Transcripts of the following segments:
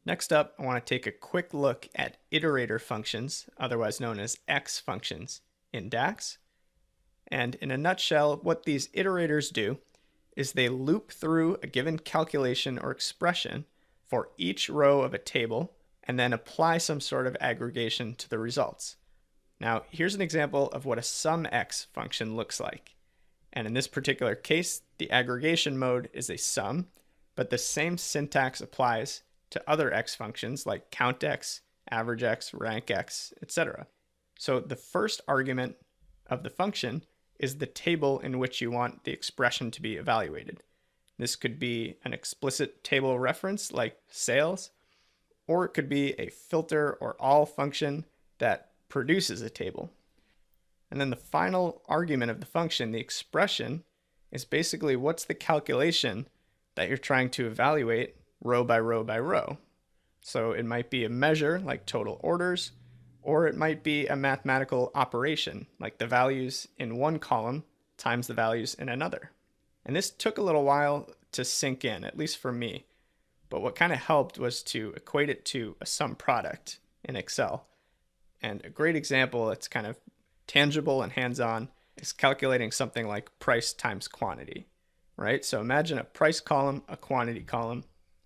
Next up, I want to take a quick look at iterator functions, otherwise known as X functions, in DAX. And in a nutshell, what these iterators do is they loop through a given calculation or expression for each row of a table and then apply some sort of aggregation to the results. Now, here's an example of what a SumX function looks like. And in this particular case, the aggregation mode is a sum, but the same syntax applies to other X functions like countX, averageX, rankX, etc. So the first argument of the function is the table in which you want the expression to be evaluated. This could be an explicit table reference like sales, or it could be a filter or all function that produces a table. And then the final argument of the function, the expression, is basically what's the calculation that you're trying to evaluate row by row by row. So it might be a measure like total orders, or it might be a mathematical operation like the values in one column times the values in another. And this took a little while to sink in, at least for me. But what kind of helped was to equate it to a sum product in Excel. And a great example that's kind of tangible and hands-on is calculating something like price times quantity, right? So imagine a price column, a quantity column,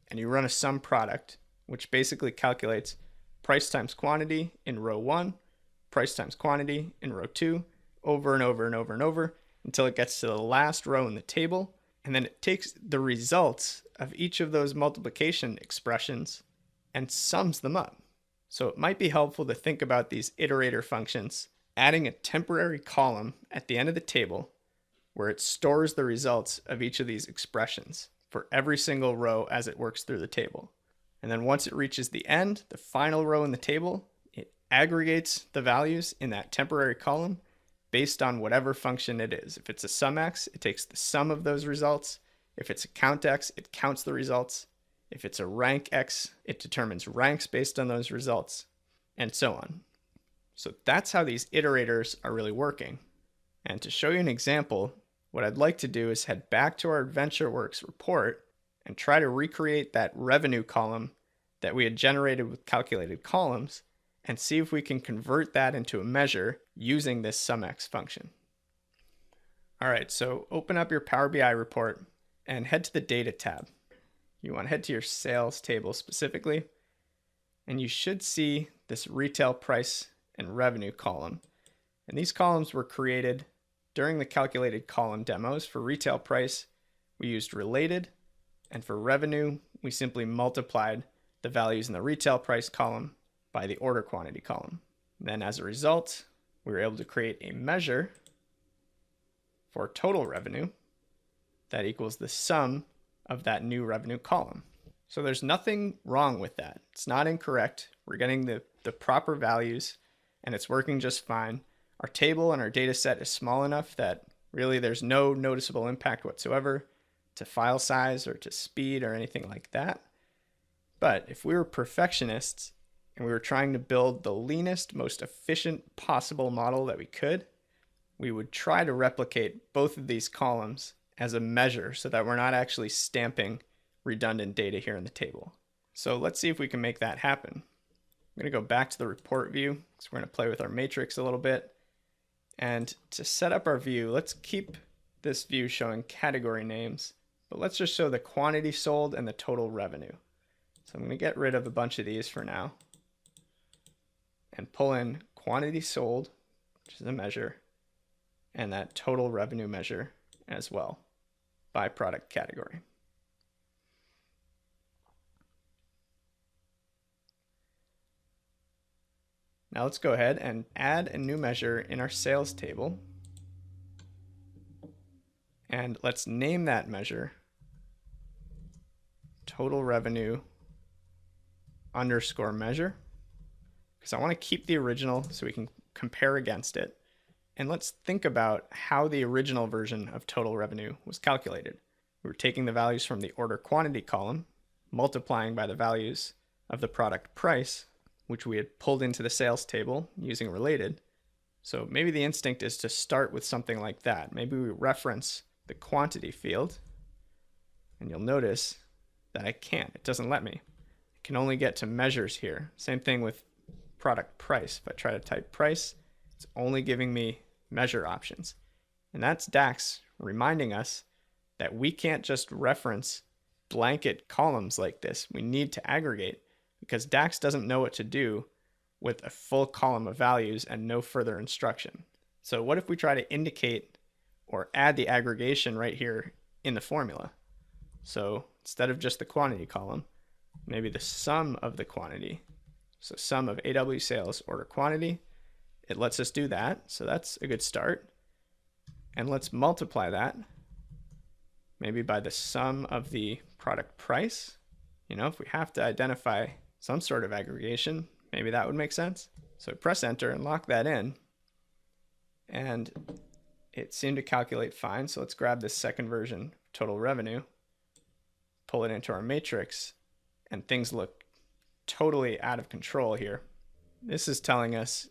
and you run a sum product, which basically calculates price times quantity in row 1, price times quantity in row 2, over and over and over and over until it gets to the last row in the table. And then it takes the results of each of those multiplication expressions and sums them up. So it might be helpful to think about these iterator functions, adding a temporary column at the end of the table where it stores the results of each of these expressions for every single row as it works through the table. And then once it reaches the end, the final row in the table, it aggregates the values in that temporary column based on whatever function it is. If it's a SumX, it takes the sum of those results. If it's a countX, it counts the results. If it's a rankX, it determines ranks based on those results, and so on. So that's how these iterators are really working. And to show you an example, what I'd like to do is head back to our AdventureWorks report and try to recreate that revenue column that we had generated with calculated columns and see if we can convert that into a measure using this SumX function. All right, so open up your Power BI report and head to the Data tab. You want to head to your sales table specifically, and you should see this retail price and revenue column. And these columns were created during the calculated column demos. For retail price, we used related, and for revenue, we simply multiplied the values in the retail price column by the order quantity column. And then as a result, we were able to create a measure for total revenue that equals the sum of that new revenue column. So there's nothing wrong with that. It's not incorrect. We're getting the proper values and it's working just fine. Our table and our data set is small enough that really there's no noticeable impact whatsoever to file size or to speed or anything like that. But if we were perfectionists and we were trying to build the leanest, most efficient possible model that we could, we would try to replicate both of these columns as a measure so that we're not actually stamping redundant data here in the table. So let's see if we can make that happen. I'm going to go back to the report view because we're going to play with our matrix a little bit. And to set up our view, let's keep this view showing category names, but let's just show the quantity sold and the total revenue. So I'm going to get rid of a bunch of these for now and pull in quantity sold, which is a measure, and that total revenue measure as well by product category. Now let's go ahead and add a new measure in our sales table. And let's name that measure total revenue underscore measure, because I want to keep the original so we can compare against it. And let's think about how the original version of total revenue was calculated. We were taking the values from the order quantity column, multiplying by the values of the product price, which we had pulled into the sales table using related. So maybe the instinct is to start with something like that. Maybe we reference the quantity field, and you'll notice that I can't. It doesn't let me. I can only get to measures here. Same thing with product price. If I try to type price, it's only giving me measure options. And that's DAX reminding us that we can't just reference blanket columns like this. We need to aggregate because DAX doesn't know what to do with a full column of values and no further instruction. So what if we try to indicate or add the aggregation right here in the formula? So instead of just the quantity column, maybe the sum of the quantity. So sum of AW sales order quantity. It lets us do that. So that's a good start. And let's multiply that maybe by the sum of the product price. You know, if we have to identify some sort of aggregation, maybe that would make sense. So press enter and lock that in. And it seemed to calculate fine. So let's grab this second version, total revenue, pull it into our matrix, and things look totally out of control here. This is telling us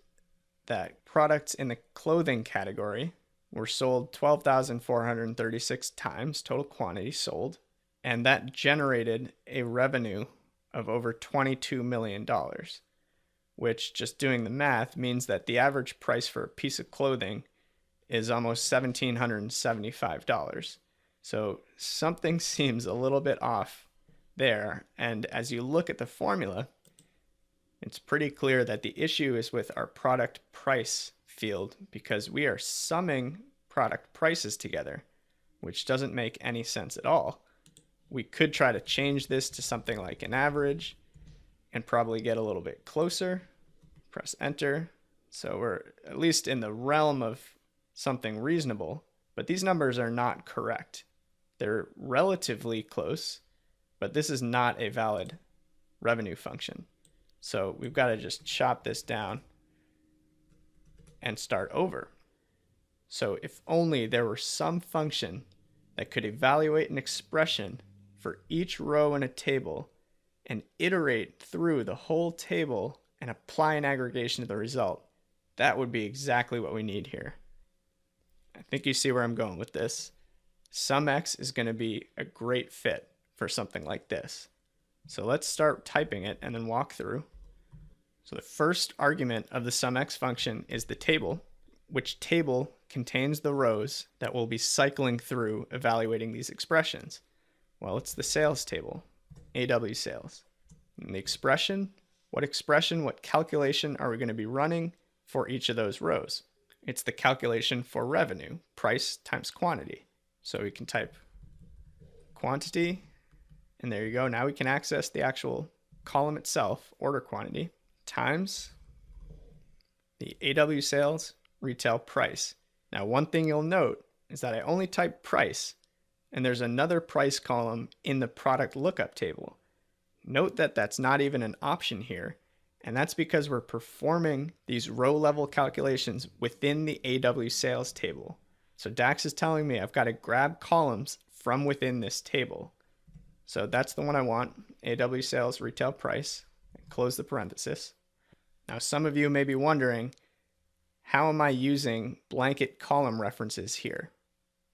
that products in the clothing category were sold 12,436 times, total quantity sold, and that generated a revenue of over $22 million, which, just doing the math, means that the average price for a piece of clothing is almost $1,775. So something seems a little bit off there, and as you look at the formula, it's pretty clear that the issue is with our product price field because we are summing product prices together, which doesn't make any sense at all. We could try to change this to something like an average and probably get a little bit closer. Press enter. So we're at least in the realm of something reasonable, but these numbers are not correct. They're relatively close, but this is not a valid revenue function. So we've got to just chop this down and start over. So if only there were some function that could evaluate an expression for each row in a table and iterate through the whole table and apply an aggregation to the result, that would be exactly what we need here. I think you see where I'm going with this. SumX is going to be a great fit for something like this. So let's start typing it and then walk through. So the first argument of the SumX function is the table, which table contains the rows that we'll be cycling through evaluating these expressions. Well, it's the sales table, AW sales. And the expression, what calculation are we going to be running for each of those rows? It's the calculation for revenue, price times quantity. So we can type quantity, and there you go. Now we can access the actual column itself, order quantity, times the AW sales retail price. Now, one thing you'll note is that I only type price, and there's another price column in the product lookup table. Note that that's not even an option here, and that's because we're performing these row level calculations within the AW sales table. So DAX is telling me I've got to grab columns from within this table. So that's the one I want, AW sales retail price, and close the parenthesis. Now some of you may be wondering, how am I using blanket column references here?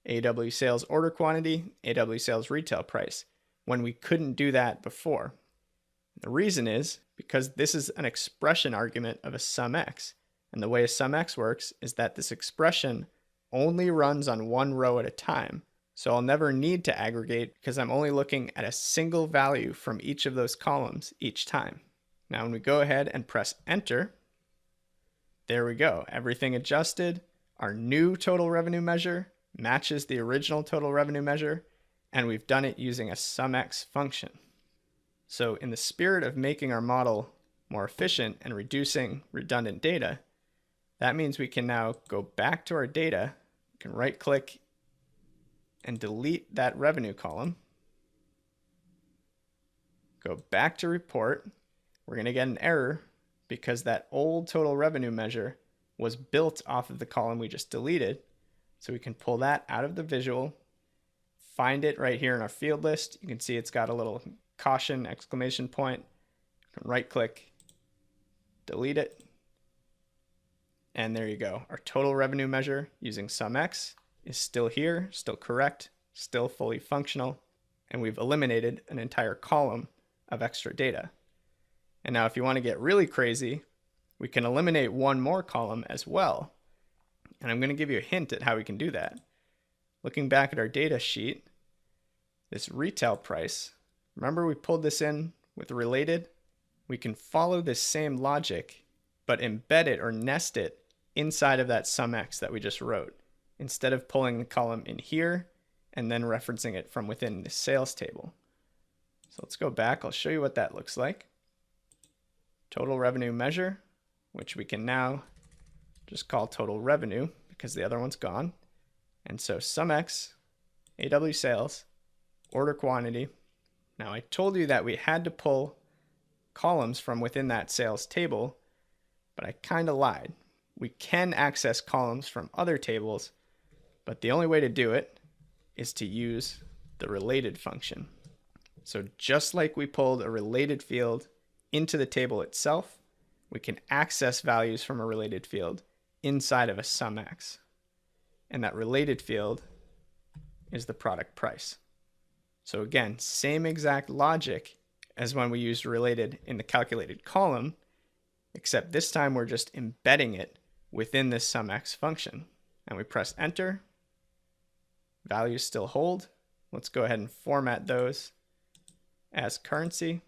AW sales order quantity, AW sales retail price, when we couldn't do that before. The reason is because this is an expression argument of a SumX. And the way a SumX works is that this expression only runs on one row at a time. So I'll never need to aggregate because I'm only looking at a single value from each of those columns each time. Now when we go ahead and press enter, there we go. Everything adjusted. Our new total revenue measure matches the original total revenue measure, and we've done it using a SumX function. So in the spirit of making our model more efficient and reducing redundant data, that means we can now go back to our data, we can right click and delete that revenue column, go back to report. We're going to get an error because that old total revenue measure was built off of the column we just deleted. So we can pull that out of the visual, find it right here in our field list. You can see it's got a little caution exclamation point. You can right click, delete it, and there you go. Our total revenue measure using SumX is still here, still correct, still fully functional, and we've eliminated an entire column of extra data. And now if you want to get really crazy, we can eliminate one more column as well. And I'm going to give you a hint at how we can do that. Looking back at our data sheet, this retail price, remember we pulled this in with related? We can follow this same logic, but embed it or nest it inside of that SUMX that we just wrote, instead of pulling the column in here and then referencing it from within the sales table. So let's go back. I'll show you what that looks like. Total revenue measure, which we can now just call total revenue because the other one's gone. And so SUMX, AW sales, order quantity. Now I told you that we had to pull columns from within that sales table, but I kind of lied. We can access columns from other tables, but the only way to do it is to use the related function. So just like we pulled a related field into the table itself, we can access values from a related field inside of a SUMX. And that related field is the product price. So again, same exact logic as when we used related in the calculated column, except this time we're just embedding it within this SUMX function. And we press enter. Values still hold. Let's go ahead and format those as currency.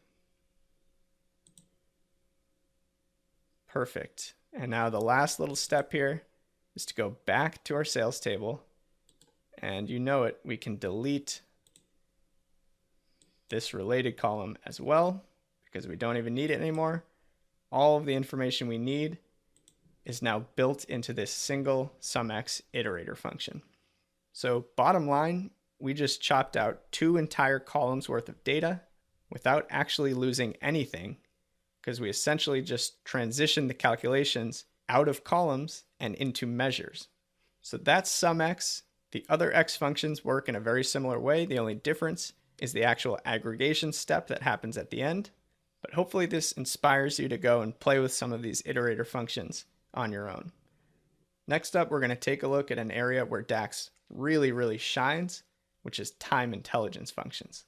Perfect. And now the last little step here is to go back to our sales table, and you know it, we can delete this related column as well because we don't even need it anymore. All of the information we need is now built into this single SUMX iterator function. So bottom line, we just chopped out 2 entire columns worth of data without actually losing anything, because we essentially just transitioned the calculations out of columns and into measures. So that's SUMX. The other X functions work in a very similar way. The only difference is the actual aggregation step that happens at the end. But hopefully this inspires you to go and play with some of these iterator functions on your own. Next up, we're going to take a look at an area where DAX really shines, which is time intelligence functions.